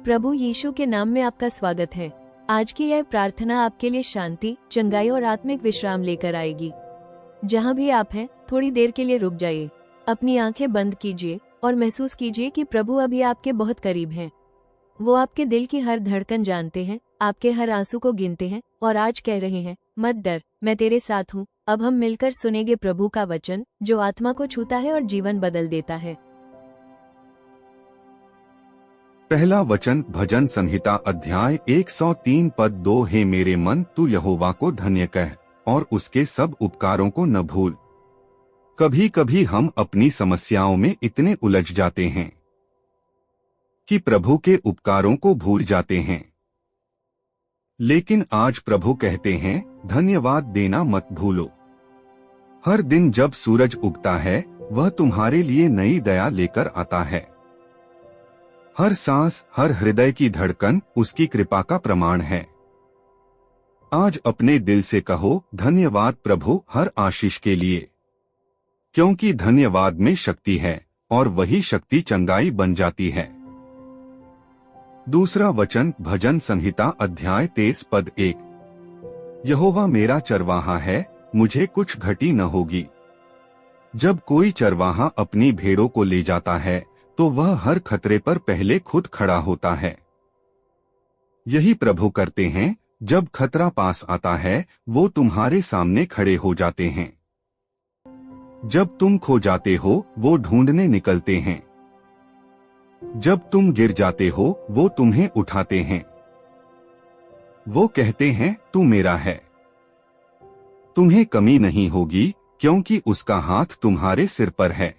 प्रभु यीशु के नाम में आपका स्वागत है। आज की यह प्रार्थना आपके लिए शांति, चंगाई और आत्मिक विश्राम लेकर आएगी। जहाँ भी आप हैं, थोड़ी देर के लिए रुक जाइए, अपनी आंखें बंद कीजिए और महसूस कीजिए कि प्रभु अभी आपके बहुत करीब हैं। वो आपके दिल की हर धड़कन जानते हैं, आपके हर आंसू को गिनते हैं और आज कह रहे हैं, मत डर, मैं तेरे साथ हूँ। अब हम मिलकर सुनेंगे प्रभु का वचन, जो आत्मा को छूता है और जीवन बदल देता है। पहला वचन भजन संहिता अध्याय 103 पद 2। हे मेरे मन, तू यहोवा को धन्य कह और उसके सब उपकारों को न भूल। कभी कभी हम अपनी समस्याओं में इतने उलझ जाते हैं कि प्रभु के उपकारों को भूल जाते हैं। लेकिन आज प्रभु कहते हैं, धन्यवाद देना मत भूलो। हर दिन जब सूरज उगता है, वह तुम्हारे लिए नई दया लेकर आता है। हर सांस, हर हृदय की धड़कन उसकी कृपा का प्रमाण है। आज अपने दिल से कहो, धन्यवाद प्रभु हर आशीष के लिए, क्योंकि धन्यवाद में शक्ति है और वही शक्ति चंगाई बन जाती है। दूसरा वचन भजन संहिता अध्याय 23 पद 1। यहोवा मेरा चरवाहा है, मुझे कुछ घटी न होगी। जब कोई चरवाहा अपनी भेड़ों को ले जाता है तो वह हर खतरे पर पहले खुद खड़ा होता है। यही प्रभु करते हैं। जब खतरा पास आता है, वो तुम्हारे सामने खड़े हो जाते हैं। जब तुम खो जाते हो, वो ढूंढने निकलते हैं। जब तुम गिर जाते हो, वो तुम्हें उठाते हैं। वो कहते हैं, तू मेरा है। तुम्हें कमी नहीं होगी, क्योंकि उसका हाथ तुम्हारे सिर पर है।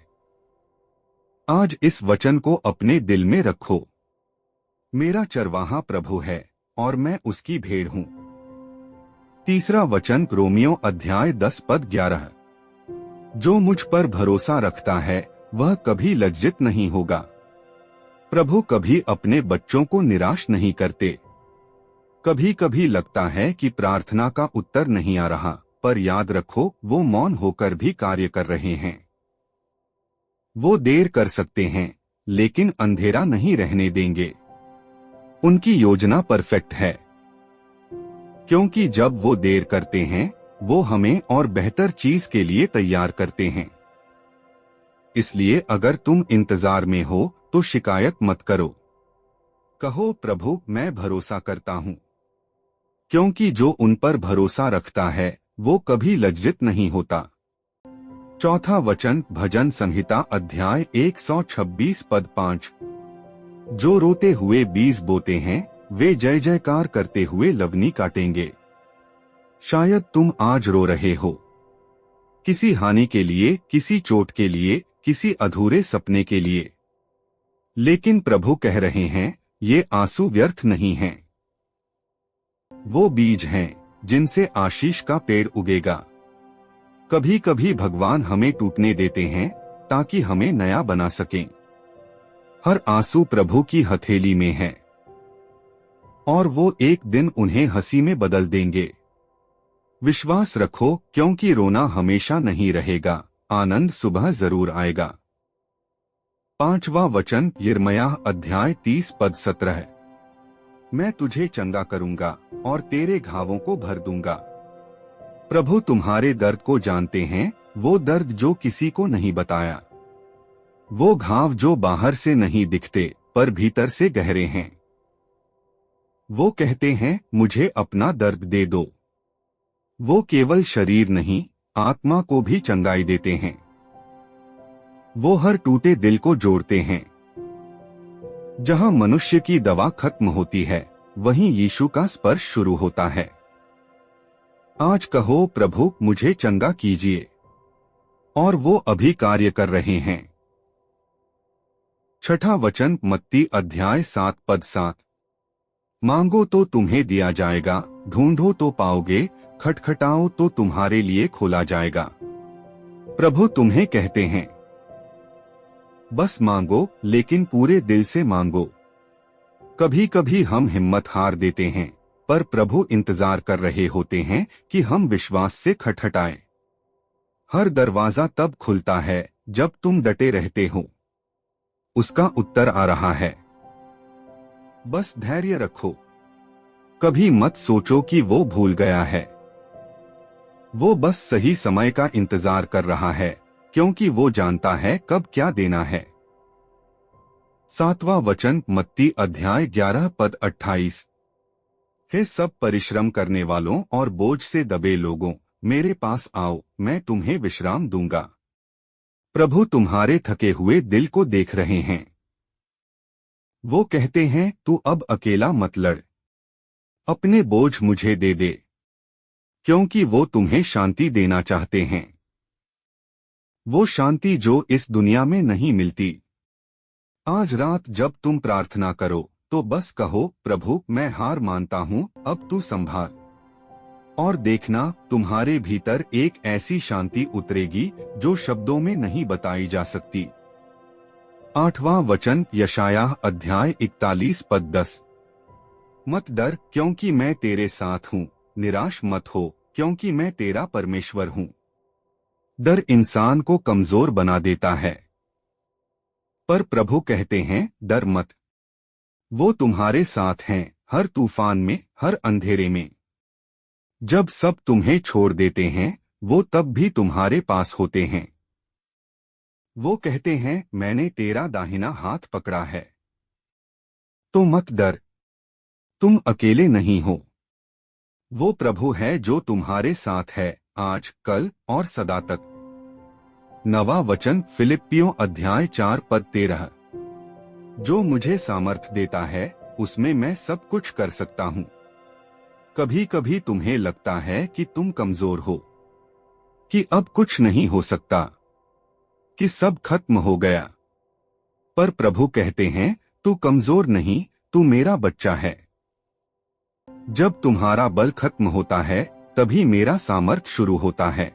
आज इस वचन को अपने दिल में रखो। मेरा चरवाहा प्रभु है और मैं उसकी भेड़ हूँ। तीसरा वचन रोमियो अध्याय 10 पद 11। जो मुझ पर भरोसा रखता है, वह कभी लज्जित नहीं होगा। प्रभु कभी अपने बच्चों को निराश नहीं करते। कभी कभी लगता है कि प्रार्थना का उत्तर नहीं आ रहा, पर याद रखो, वो मौन होकर भी कार्य कर रहे हैं। वो देर कर सकते हैं, लेकिन अंधेरा नहीं रहने देंगे। उनकी योजना परफेक्ट है, क्योंकि जब वो देर करते हैं, वो हमें और बेहतर चीज के लिए तैयार करते हैं। इसलिए अगर तुम इंतजार में हो तो शिकायत मत करो। कहो, प्रभु मैं भरोसा करता हूँ, क्योंकि जो उन पर भरोसा रखता है वो कभी लज्जित नहीं होता। चौथा वचन भजन संहिता अध्याय 126 पद 5। जो रोते हुए बीज बोते हैं, वे जय जयकार करते हुए लवनी काटेंगे। शायद तुम आज रो रहे हो, किसी हानि के लिए, किसी चोट के लिए, किसी अधूरे सपने के लिए। लेकिन प्रभु कह रहे हैं, ये आंसू व्यर्थ नहीं हैं। वो बीज हैं जिनसे आशीष का पेड़ उगेगा। कभी कभी भगवान हमें टूटने देते हैं ताकि हमें नया बना सकें। हर आंसू प्रभु की हथेली में है और वो एक दिन उन्हें हंसी में बदल देंगे। विश्वास रखो, क्योंकि रोना हमेशा नहीं रहेगा, आनंद सुबह जरूर आएगा। पांचवा वचन यिर्मयाह अध्याय 30 पद 17। मैं तुझे चंगा करूंगा और तेरे घावों को भर दूंगा। प्रभु तुम्हारे दर्द को जानते हैं, वो दर्द जो किसी को नहीं बताया, वो घाव जो बाहर से नहीं दिखते पर भीतर से गहरे हैं। वो कहते हैं, मुझे अपना दर्द दे दो। वो केवल शरीर नहीं, आत्मा को भी चंगाई देते हैं। वो हर टूटे दिल को जोड़ते हैं। जहां मनुष्य की दवा खत्म होती है, वहीं यीशु का स्पर्श शुरू होता है। आज कहो, प्रभु मुझे चंगा कीजिए, और वो अभी कार्य कर रहे हैं। छठा वचन मत्ती अध्याय 7 पद 7। मांगो तो तुम्हें दिया जाएगा, ढूंढो तो पाओगे, खटखटाओ तो तुम्हारे लिए खोला जाएगा। प्रभु तुम्हें कहते हैं, बस मांगो, लेकिन पूरे दिल से मांगो। कभी कभी हम हिम्मत हार देते हैं, पर प्रभु इंतजार कर रहे होते हैं कि हम विश्वास से खटखटाएं। हर दरवाजा तब खुलता है जब तुम डटे रहते हो। उसका उत्तर आ रहा है। बस धैर्य रखो। कभी मत सोचो कि वो भूल गया है। वो बस सही समय का इंतजार कर रहा है, क्योंकि वो जानता है कब क्या देना है। 7वां वचन, मत्ती अध्याय 11 पद 28। हे सब परिश्रम करने वालों और बोझ से दबे लोगों, मेरे पास आओ, मैं तुम्हें विश्राम दूंगा। प्रभु तुम्हारे थके हुए दिल को देख रहे हैं। वो कहते हैं, तू अब अकेला मत लड़, अपने बोझ मुझे दे दे, क्योंकि वो तुम्हें शांति देना चाहते हैं। वो शांति जो इस दुनिया में नहीं मिलती। आज रात जब तुम प्रार्थना करो तो बस कहो, प्रभु मैं हार मानता हूँ, अब तू संभाल। और देखना, तुम्हारे भीतर एक ऐसी शांति उतरेगी जो शब्दों में नहीं बताई जा सकती। 8वां वचन, यशायाह अध्याय 41 पद 10। मत डर, क्योंकि मैं तेरे साथ हूँ, निराश मत हो, क्योंकि मैं तेरा परमेश्वर हूँ। डर इंसान को कमजोर बना देता है, पर प्रभु कहते हैं, डर मत। वो तुम्हारे साथ हैं, हर तूफान में, हर अंधेरे में। जब सब तुम्हें छोड़ देते हैं, वो तब भी तुम्हारे पास होते हैं। वो कहते हैं, मैंने तेरा दाहिना हाथ पकड़ा है, तो मत डर, तुम अकेले नहीं हो। वो प्रभु है जो तुम्हारे साथ है, आज, कल और सदा तक। 9वां वचन, फिलिप्पियों अध्याय 4 पद 13। जो मुझे सामर्थ देता है, उसमें मैं सब कुछ कर सकता हूँ। कभी कभी तुम्हें लगता है कि तुम कमजोर हो, कि अब कुछ नहीं हो सकता, कि सब खत्म हो गया। पर प्रभु कहते हैं, तू कमजोर नहीं, तू मेरा बच्चा है। जब तुम्हारा बल खत्म होता है, तभी मेरा सामर्थ शुरू होता है।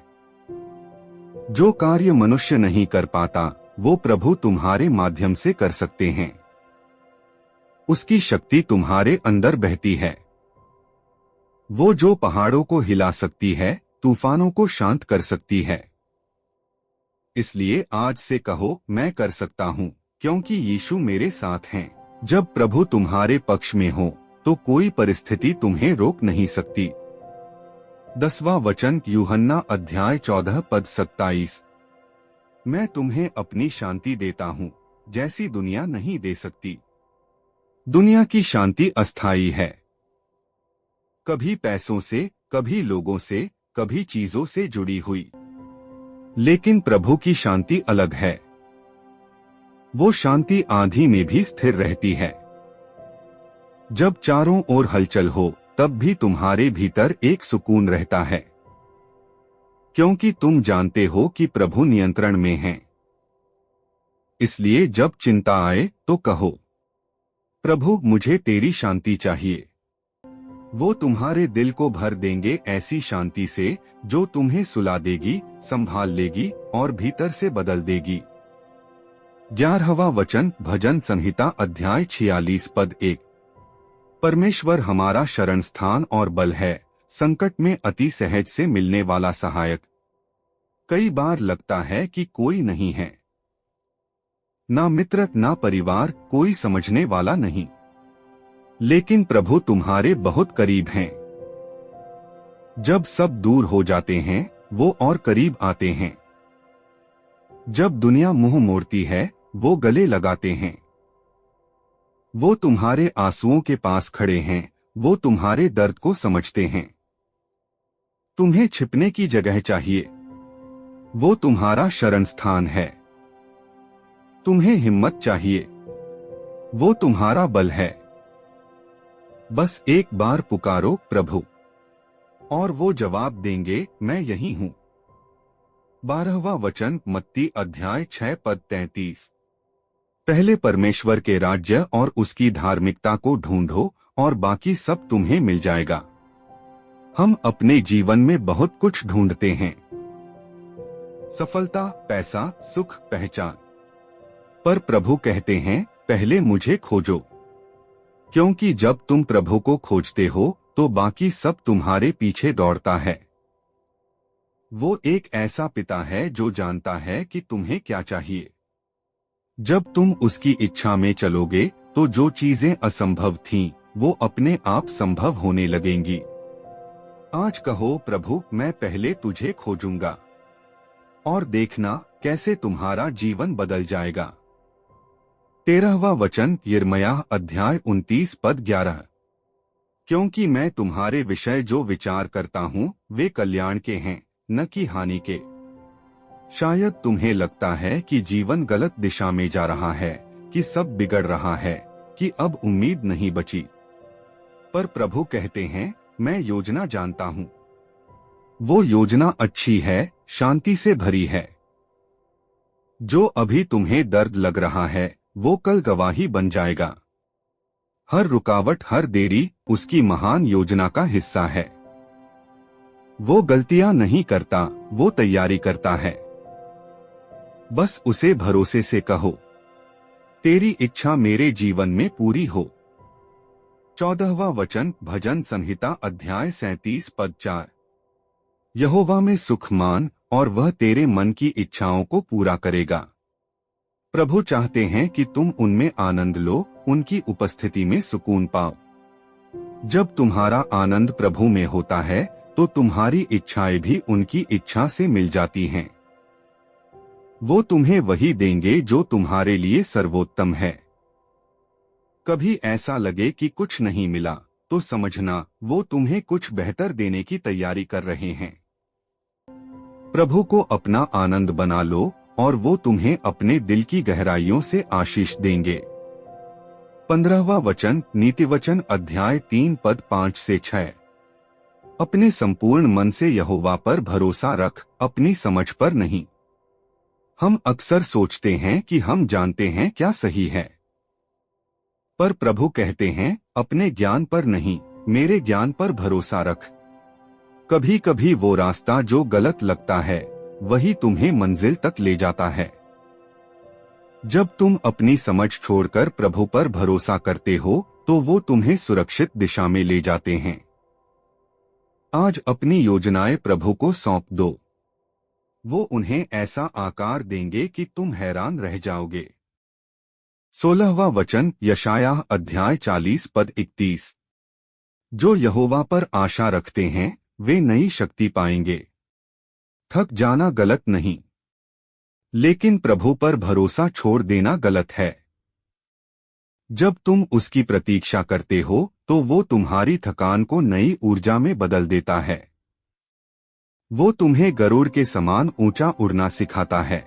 जो कार्य मनुष्य नहीं कर पाता, वो प्रभु तुम्हारे माध्यम से कर सकते हैं। उसकी शक्ति तुम्हारे अंदर बहती है। वो जो पहाड़ों को हिला सकती है, तूफानों को शांत कर सकती है। इसलिए आज से कहो, मैं कर सकता हूँ, क्योंकि यीशु मेरे साथ हैं। जब प्रभु तुम्हारे पक्ष में हो, तो कोई परिस्थिति तुम्हें रोक नहीं सकती। 10वां वचन, यूहन्ना अध्याय 14 पद 27। मैं तुम्हें अपनी शांति देता हूँ, जैसी दुनिया नहीं दे सकती। दुनिया की शांति अस्थायी है, कभी पैसों से, कभी लोगों से, कभी चीजों से जुड़ी हुई। लेकिन प्रभु की शांति अलग है। वो शांति आंधी में भी स्थिर रहती है। जब चारों ओर हलचल हो, तब भी तुम्हारे भीतर एक सुकून रहता है, क्योंकि तुम जानते हो कि प्रभु नियंत्रण में है। इसलिए जब चिंता आए तो कहो, प्रभु मुझे तेरी शांति चाहिए। वो तुम्हारे दिल को भर देंगे ऐसी शांति से, जो तुम्हें सुला देगी, संभाल लेगी और भीतर से बदल देगी। 11वां वचन, भजन संहिता अध्याय 46 पद 1। परमेश्वर हमारा शरण स्थान और बल है, संकट में अति सहज से मिलने वाला सहायक। कई बार लगता है कि कोई नहीं है, ना मित्र ना परिवार, कोई समझने वाला नहीं। लेकिन प्रभु तुम्हारे बहुत करीब हैं। जब सब दूर हो जाते हैं, वो और करीब आते हैं। जब दुनिया मुंह मोड़ती है, वो गले लगाते हैं। वो तुम्हारे आंसुओं के पास खड़े हैं, वो तुम्हारे दर्द को समझते हैं। तुम्हें छिपने की जगह चाहिए, वो तुम्हारा शरण स्थान है। तुम्हें हिम्मत चाहिए, वो तुम्हारा बल है। बस एक बार पुकारो प्रभु, और वो जवाब देंगे, मैं यही हूँ। 12वां वचन, मत्ती अध्याय 6 पद 33। पहले परमेश्वर के राज्य और उसकी धार्मिकता को ढूंढो, और बाकी सब तुम्हें मिल जाएगा। हम अपने जीवन में बहुत कुछ ढूंढते हैं, सफलता, पैसा, सुख, पहचान। पर प्रभु कहते हैं, पहले मुझे खोजो, क्योंकि जब तुम प्रभु को खोजते हो तो बाकी सब तुम्हारे पीछे दौड़ता है। वो एक ऐसा पिता है जो जानता है कि तुम्हें क्या चाहिए। जब तुम उसकी इच्छा में चलोगे तो जो चीजें असंभव थीं, वो अपने आप संभव होने लगेंगी। आज कहो, प्रभु मैं पहले तुझे खोजूंगा, और देखना कैसे तुम्हारा जीवन बदल जाएगा। 13वां वचन, यिर्मयाह अध्याय 29 पद 11। क्योंकि मैं तुम्हारे विषय जो विचार करता हूँ वे कल्याण के हैं, न कि हानि के। शायद तुम्हें लगता है कि जीवन गलत दिशा में जा रहा है, कि सब बिगड़ रहा है, कि अब उम्मीद नहीं बची। पर प्रभु कहते हैं, मैं योजना जानता हूँ। वो योजना अच्छी है, शांति से भरी है। जो अभी तुम्हें दर्द लग रहा है वो कल गवाही बन जाएगा। हर रुकावट, हर देरी उसकी महान योजना का हिस्सा है। वो गलतियां नहीं करता, वो तैयारी करता है। बस उसे भरोसे से कहो, तेरी इच्छा मेरे जीवन में पूरी हो। 14वां वचन, भजन संहिता अध्याय 37 पद 4। यहोवा में सुख मान, और वह तेरे मन की इच्छाओं को पूरा करेगा। प्रभु चाहते हैं कि तुम उनमें आनंद लो, उनकी उपस्थिति में सुकून पाओ। जब तुम्हारा आनंद प्रभु में होता है तो तुम्हारी इच्छाएं भी उनकी इच्छा से मिल जाती हैं। वो तुम्हें वही देंगे जो तुम्हारे लिए सर्वोत्तम है। कभी ऐसा लगे कि कुछ नहीं मिला तो समझना वो तुम्हें कुछ बेहतर देने की तैयारी कर रहे हैं। प्रभु को अपना आनंद बना लो और वो तुम्हें अपने दिल की गहराइयों से आशीष देंगे। 15वां वचन, नीतिवचन अध्याय 3 पद 5 से 6। अपने संपूर्ण मन से यहोवा पर भरोसा रख, अपनी समझ पर नहीं। हम अक्सर सोचते हैं कि हम जानते हैं क्या सही है, पर प्रभु कहते हैं, अपने ज्ञान पर नहीं, मेरे ज्ञान पर भरोसा रख। कभी कभी वो रास्ता जो गलत लगता है वही तुम्हें मंजिल तक ले जाता है। जब तुम अपनी समझ छोड़कर प्रभु पर भरोसा करते हो तो वो तुम्हें सुरक्षित दिशा में ले जाते हैं। आज अपनी योजनाएं प्रभु को सौंप दो। वो उन्हें ऐसा आकार देंगे कि तुम हैरान रह जाओगे। 16वां वचन, यशायाह अध्याय 40 पद 31। जो यहोवा पर आशा रखते हैं वे नई शक्ति पाएंगे। थक जाना गलत नहीं, लेकिन प्रभु पर भरोसा छोड़ देना गलत है। जब तुम उसकी प्रतीक्षा करते हो तो वो तुम्हारी थकान को नई ऊर्जा में बदल देता है। वो तुम्हें गरुड़ के समान ऊंचा उड़ना सिखाता है।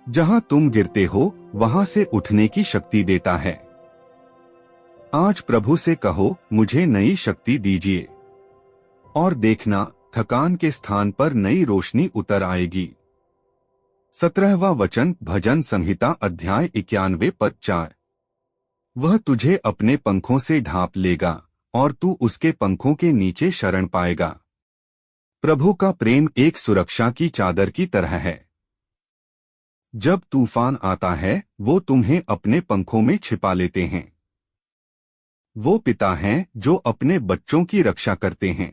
जहां तुम गिरते हो वहां से उठने की शक्ति देता है। आज प्रभु से कहो, मुझे नई शक्ति दीजिए, और देखना थकान के स्थान पर नई रोशनी उतर आएगी। 17वां वचन, भजन संहिता अध्याय 91 पद 4। वह तुझे अपने पंखों से ढांप लेगा और तू उसके पंखों के नीचे शरण पाएगा। प्रभु का प्रेम एक सुरक्षा की चादर की तरह है। जब तूफान आता है वो तुम्हें अपने पंखों में छिपा लेते हैं। वो पिता हैं जो अपने बच्चों की रक्षा करते हैं।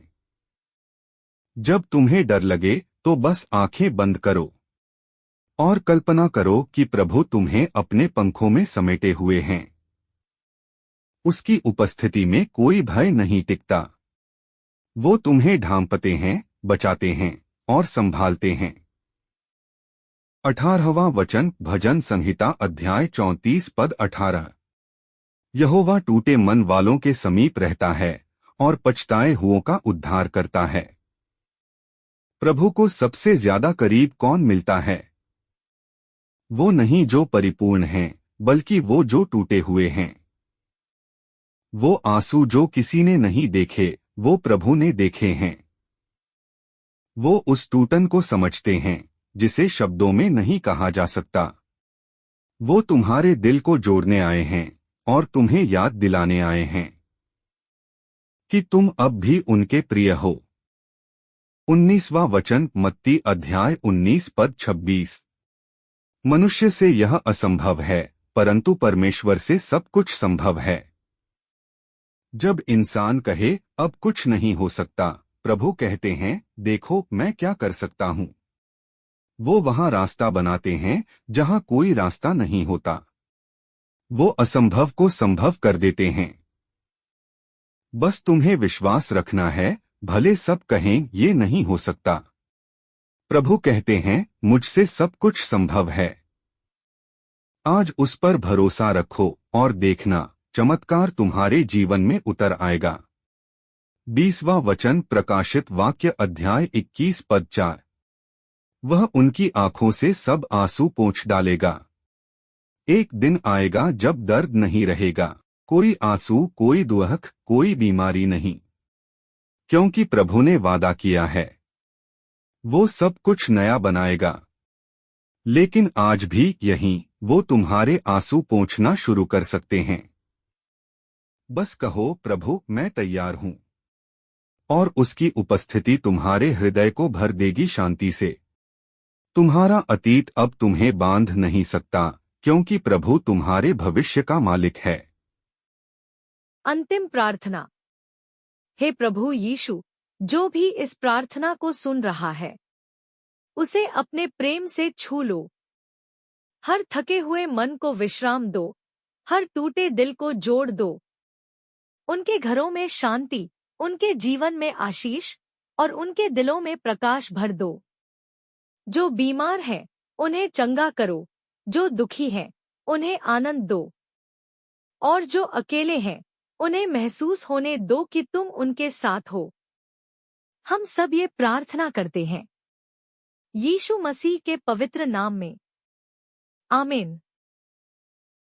जब तुम्हें डर लगे तो बस आंखें बंद करो और कल्पना करो कि प्रभु तुम्हें अपने पंखों में समेटे हुए हैं। उसकी उपस्थिति में कोई भय नहीं टिकता। वो तुम्हें ढांपते हैं, बचाते हैं और संभालते हैं। 18वां वचन, भजन संहिता अध्याय 34 पद 18। यहोवा टूटे मन वालों के समीप रहता है और पछताए हुओं का उद्धार करता है। प्रभु को सबसे ज्यादा करीब कौन मिलता है? वो नहीं जो परिपूर्ण हैं, बल्कि वो जो टूटे हुए हैं। वो आंसू जो किसी ने नहीं देखे, वो प्रभु ने देखे हैं। वो उस टूटन को समझते हैं जिसे शब्दों में नहीं कहा जा सकता। वो तुम्हारे दिल को जोड़ने आए हैं और तुम्हें याद दिलाने आए हैं कि तुम अब भी उनके प्रिय हो। 19वां वचन, मत्ती अध्याय 19 पद 26। मनुष्य से यह असंभव है, परंतु परमेश्वर से सब कुछ संभव है। जब इंसान कहे अब कुछ नहीं हो सकता, प्रभु कहते हैं, देखो मैं क्या कर सकता हूं। वो वहां रास्ता बनाते हैं जहां कोई रास्ता नहीं होता। वो असंभव को संभव कर देते हैं। बस तुम्हें विश्वास रखना है, भले सब कहें ये नहीं हो सकता। प्रभु कहते हैं, मुझसे सब कुछ संभव है। आज उस पर भरोसा रखो और देखना, चमत्कार तुम्हारे जीवन में उतर आएगा। 20वां वचन, प्रकाशित वाक्य अध्याय 21 पद 4। वह उनकी आंखों से सब आंसू पोंछ डालेगा। एक दिन आएगा जब दर्द नहीं रहेगा, कोई आंसू, कोई दुख, कोई बीमारी नहीं, क्योंकि प्रभु ने वादा किया है वो सब कुछ नया बनाएगा। लेकिन आज भी यहीं वो तुम्हारे आंसू पोंछना शुरू कर सकते हैं। बस कहो, प्रभु मैं तैयार हूं, और उसकी उपस्थिति तुम्हारे हृदय को भर देगी शांति से। तुम्हारा अतीत अब तुम्हें बांध नहीं सकता, क्योंकि प्रभु तुम्हारे भविष्य का मालिक है। अंतिम प्रार्थना। हे प्रभु यीशु, जो भी इस प्रार्थना को सुन रहा है, उसे अपने प्रेम से छू लो। हर थके हुए मन को विश्राम दो, हर टूटे दिल को जोड़ दो। उनके घरों में शांति, उनके जीवन में आशीष और उनके दिलों में प्रकाश भर दो। जो बीमार हैं, उन्हें चंगा करो, जो दुखी हैं, उन्हें आनंद दो, और जो अकेले हैं, उन्हें महसूस होने दो कि तुम उनके साथ हो। हम सब ये प्रार्थना करते हैं यीशु मसीह के पवित्र नाम में, आमीन।